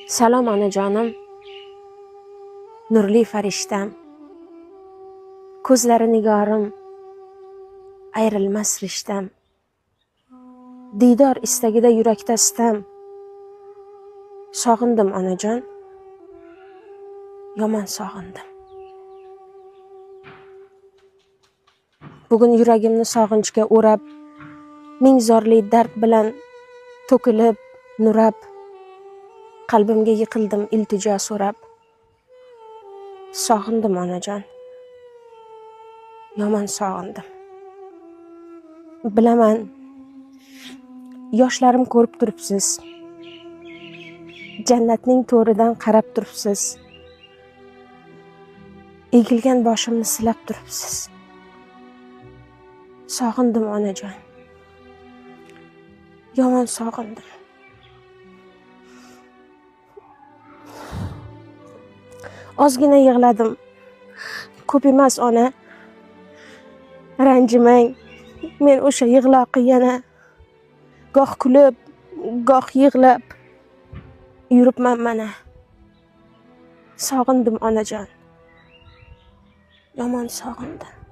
Salom onajonim, nurli farishtam, ko'zlari nigorim, ayrilmas rishtam. Diydor istagida yurakda sitam. Sog'indim onajon, yomon sog'indim. Bugun yuragimni sog'inchga o'rab, ming zorli dard bilan to'kilib, nurab, qalbimga yiqildim iltijo so'rab. Sog'indim onajon, yomon sog'indim. Bilaman, yoshlarim ko'rib turibsiz. Jannatning to'ridan qarab turibsiz. Egilgan boshimni silab turibsiz. Sog'indim onajon, yomon sog'indim. Ozgina yig'ladim, ko'p emas ona. Ranjimang, men o'sha yig'loqi yana goh kulib, goh yig'lab yuribman mana. Sog'indim onajon, yomon sog'indim.